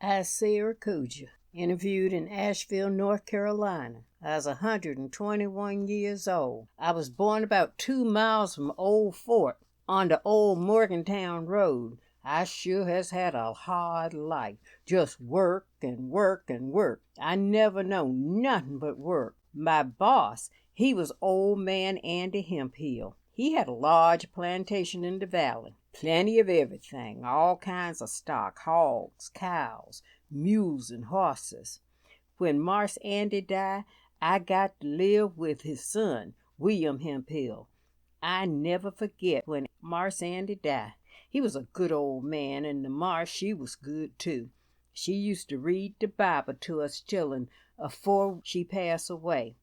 I Sarah Gudger, interviewed in Asheville, North Carolina. I was 121 years old. I was born about 2 miles from Old Fort on the old Morgantown Road. I sure has had a hard life. Just work and work and work. I never known nothing but work. My boss, he was old man Andy Hemphill. He had a large plantation in the valley. Plenty of everything, all kinds of stock, hogs, cows, mules, and horses. When Marse Andy died, I got to live with his son, William Hemphill. I never forget when Marse Andy died. He was a good old man, and the Marse, she was good too. She used to read the Bible to us children afore she passed away.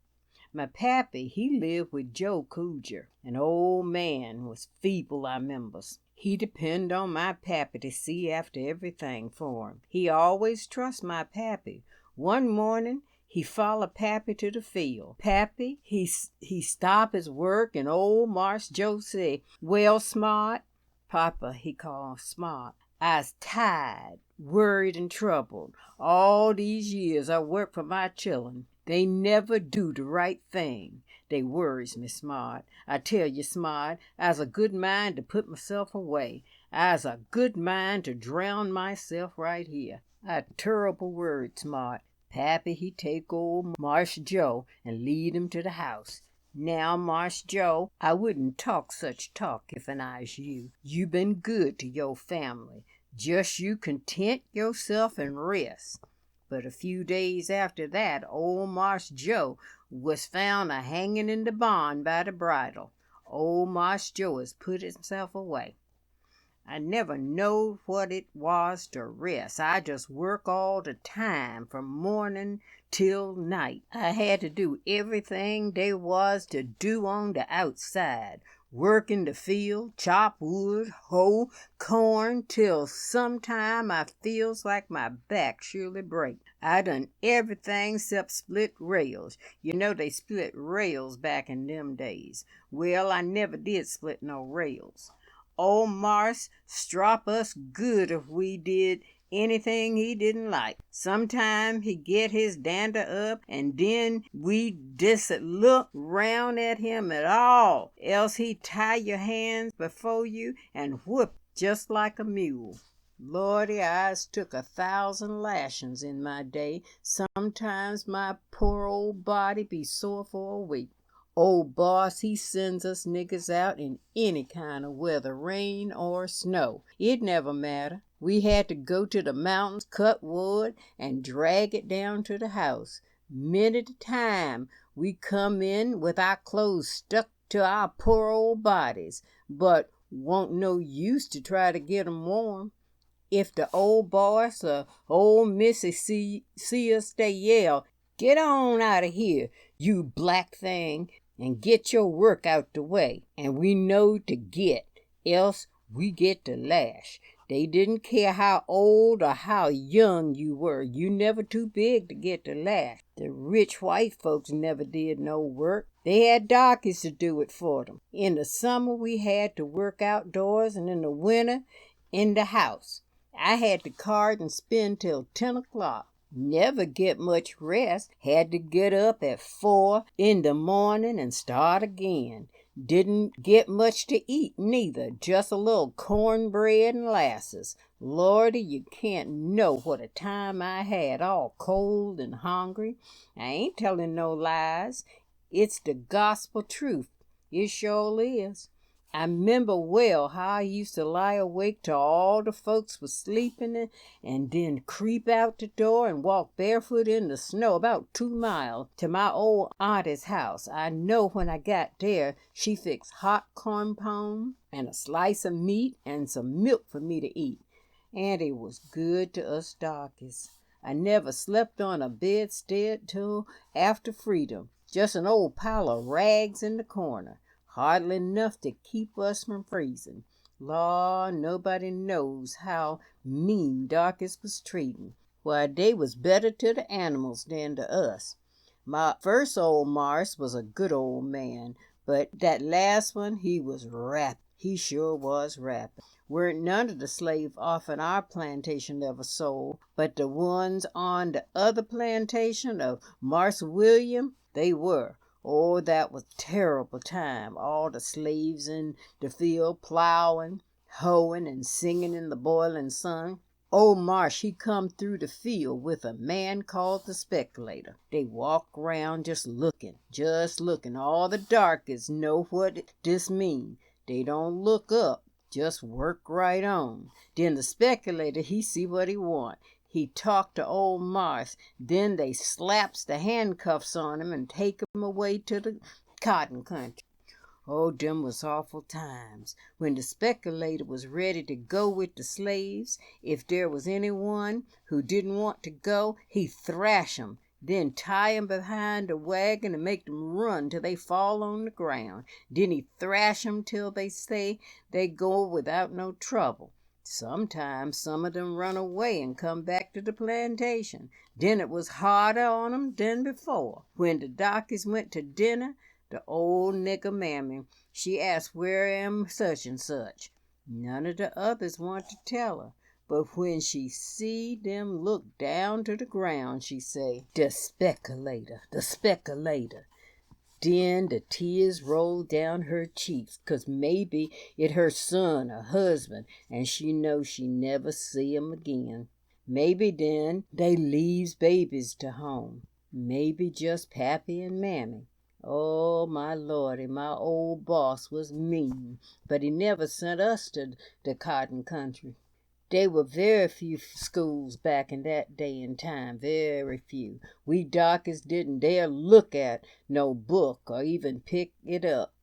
My pappy, he lived with Joe Gudger. An old man, was feeble, I members. He depend on my pappy to see after everything for him. He always trust my pappy. One morning, he followed pappy to the field. Pappy, he stop his work, and old Marse Joe say, "Well, Smart," Papa, he called Smart, "I's tired, worried, and troubled. All these years I worked for my children. They never do the right thing. They worries me, Smart. I tell you, Smart, I's a good mind to put myself away. I's a good mind to drown myself right here. A terrible word, Smart." Pappy, he take old Marse Joe and lead him to the house. "Now, Marse Joe, I wouldn't talk such talk if I was you. You been good to your family. Just you content yourself and rest." But a few days after that, old Marse Joe was found a hanging in the barn by the bridle. Old Marse Joe has put himself away. I never knowed what it was to rest. I just work all the time from morning till night. I had to do everything there was to do on the outside. Work in the field, chop wood, hoe corn, till sometime I feels like my back surely break. I done everything 'cept split rails. You know they split rails back in them days. Well, I never did split no rails. Old Marse strop us good if we did anything he didn't like. Sometime he get his dander up, and then we disn't look round at him at all. Else he tie your hands before you and whoop just like a mule. Lordy, I's took 1,000 lashings in my day. Sometimes my poor old body be sore for a week. Old boss, he sends us niggers out in any kind of weather, rain or snow. It never matter. We had to go to the mountains, cut wood, and drag it down to the house. Minute at a time, we come in with our clothes stuck to our poor old bodies, but won't no use to try to get 'em warm. If the old boss or old missy see us, they yell, "Get on out of here, you black thing, and get your work out the way." And we know to get, else we get the lash. They didn't care how old or how young you were. You never too big to get the lash. The rich white folks never did no work. They had darkies to do it for them. In the summer we had to work outdoors, and in the winter in the house. I had to card and spin till 10 o'clock. Never get much rest. Had to get up at 4 in the morning and start again. Didn't get much to eat neither, just a little cornbread and 'lasses. Lordy, you can't know what a time I had, all cold and hungry. I ain't telling no lies. It's the gospel truth. It sure is. I 'member well how I used to lie awake till all the folks was sleeping, and then creep out the door and walk barefoot in the snow about 2 miles to my old auntie's house. I know when I got there, she fixed hot corn pone and a slice of meat and some milk for me to eat. Auntie was good to us darkies. I never slept on a bedstead till after freedom. Just an old pile of rags in the corner. Hardly enough to keep us from freezing. Law, nobody knows how mean darkies was treating. Why, they was better to the animals than to us. My first old Marse was a good old man, but that last one, he was rapid. He sure was rapid. Weren't none of the slaves off on our plantation ever sold, but the ones on the other plantation of Marse William, they were. Oh, that was a terrible time. All the slaves in the field plowing, hoeing, and singing in the boiling sun. Old Marsh, he come through the field with a man called the speculator. They walk around just looking. All the darkies know what this mean. They don't look up, just work right on. Then the speculator, he see what he want. He talked to old Marsh. Then they slaps the handcuffs on him and take him away to the cotton country. Oh, them was awful times. When the speculator was ready to go with the slaves, if there was anyone who didn't want to go, he'd thrash 'em, then tie 'em behind a wagon and make 'em run till they fall on the ground. Then he'd thrash 'em till they say they go without no trouble. Sometimes some of them run away and come back to the plantation. Then it was harder on 'em than before. When the darkies went to dinner, the old nigger mammy, she asked where am such and such. None of the others want to tell her, but when she see them look down to the ground, she say, the speculator, the speculator. Then the tears roll down her cheeks, 'cause maybe it her son or husband, and she know she never see 'em again. Maybe then they leaves babies to home. Maybe just pappy and mammy. Oh, my lordy, my old boss was mean, but he never sent us to the cotton country. There were very few schools back in that day and time, very few. We darkies didn't dare look at no book or even pick it up.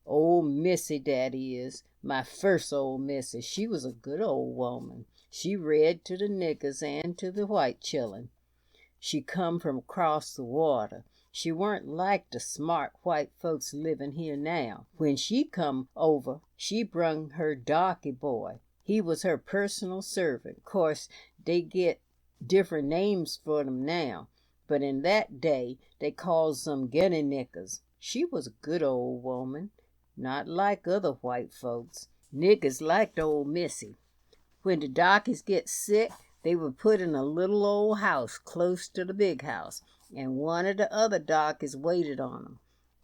Old Missy, that is, my first old Missy, she was a good old woman. She read to the niggers and to the white children. She come from across the water. She weren't like the smart white folks living here now. When she come over, she brung her darky boy. He was her personal servant. Course, they get different names for them now, but in that day they calls them guinea niggers. She was a good old woman, not like other white folks. Niggers liked old Missy. When the darkies get sick, they were put in a little old house close to the big house, and one of the other darkies waited on them.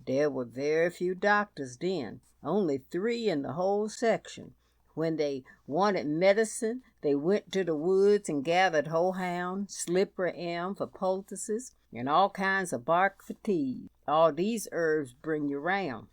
There were very few doctors then, only 3 in the whole section. When they wanted medicine, they went to the woods and gathered horehound, slippery elm for poultices, and all kinds of bark for tea. All these herbs bring you round.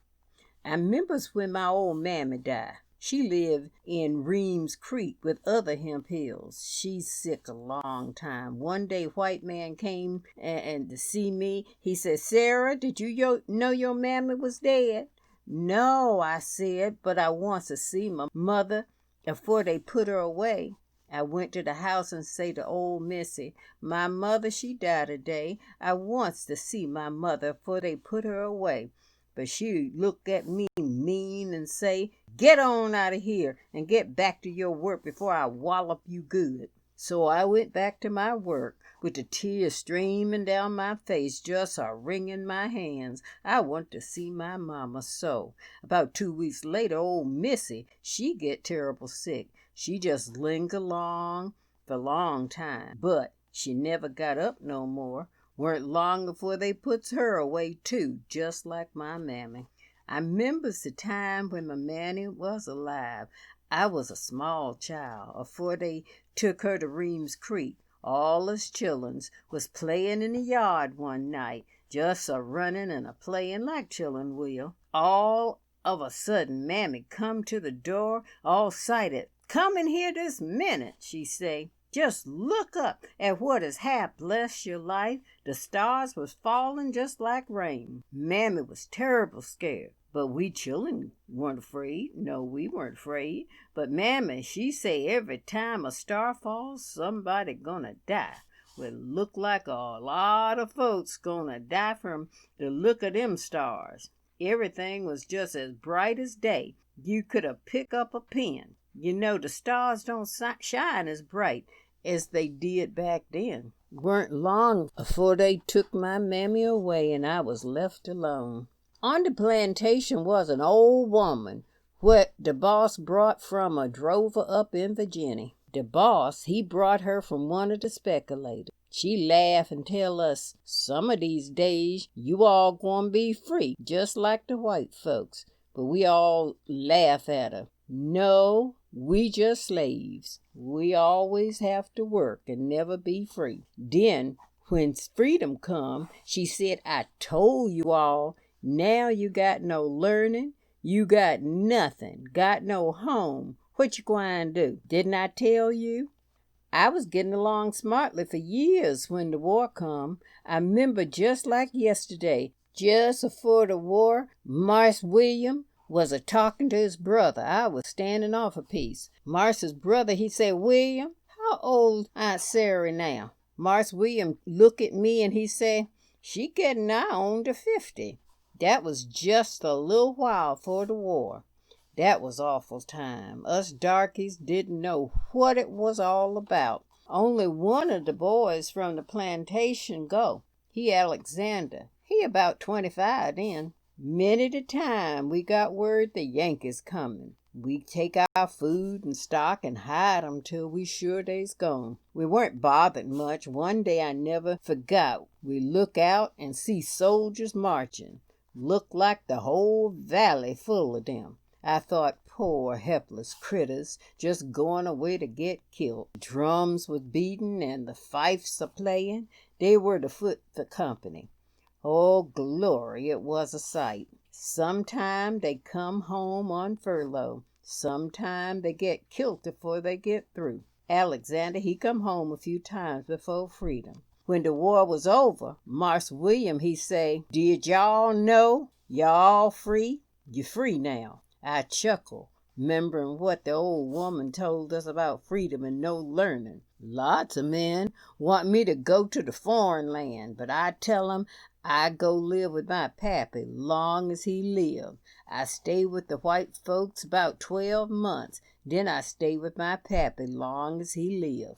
I remembers when my old mammy died. She lived in Reams Creek with other hemp hills. She's sick a long time. One day, white man came and to see me. He said, Sarah, did you know your mammy was dead? No, I said, but I wants to see my mother afore they put her away. I went to the house and say to old Missy, my mother, she died today. I wants to see my mother afore they put her away. But she looked at me mean and say, get on out of here and get back to your work before I wallop you good. So I went back to my work with the tears streaming down my face, just a wringing my hands. I want to see my mama so. About 2 weeks later, old Missy, she get terrible sick. She just linger along for a long time, but she never got up no more. Weren't long before they puts her away too, just like my mammy. I remembers the time when my mammy was alive. I was a small child, afore they took her to Reams Creek. All us childrens was playin' in the yard one night, just a-running and a-playin' like children will. All of a sudden, mammy come to the door, all excited. Come in here this minute, she say. Just look up at what has happened, bless your life. The stars was falling just like rain. Mammy was terrible scared. But we children weren't afraid. No, we weren't afraid. But Mammy, she say every time a star falls, somebody gonna die. Well, look like a lot of folks gonna die from the look of them stars. Everything was just as bright as day. You could have picked up a pin. You know, the stars don't shine as bright as they did back then. Weren't long afore they took my mammy away and I was left alone. On the plantation was an old woman what the boss brought from a drover up in Virginia. The boss, he brought her from one of the speculators. She laugh and tell us, some of these days you all gonna be free, just like the white folks. But we all laugh at her. No, we just slaves. We always have to work and never be free. Then, when freedom come, she said, I told you all, now you got no learning, you got nothing, got no home. What you gwine do? Didn't I tell you? I was getting along smartly for years when the war come. I remember just like yesterday, just afore the war, Marse William was a-talking to his brother. I was standing off a piece. Marse's brother, he said, William, how old Aunt Sarah now? Marse William look at me and he say, she getting nigh on to 50. That was just a little while for the war. That was awful time. Us darkies didn't know what it was all about. Only one of the boys from the plantation go. He Alexander. He about 25 then. Many a time we got word the Yankees coming. We take our food and stock and hide 'em till we sure they's gone. We weren't bothered much. One day I never forgot. We look out and see soldiers marching. Looked like the whole valley full of them. I thought, poor helpless critters, just going away to get killed. Drums was beating and the fifes a-playing. They were to foot the company. Oh, glory, it was a sight. Sometime they come home on furlough. Sometime they get killed before they get through. Alexander, he come home a few times before freedom. When the war was over, Marse William, he say, did y'all know y'all free? You free now. I chuckle, remembering what the old woman told us about freedom and no learning. Lots of men want me to go to the foreign land, but I tell 'em I go live with my pappy long as he live. I stay with the white folks about 12 months, then I stay with my pappy long as he live.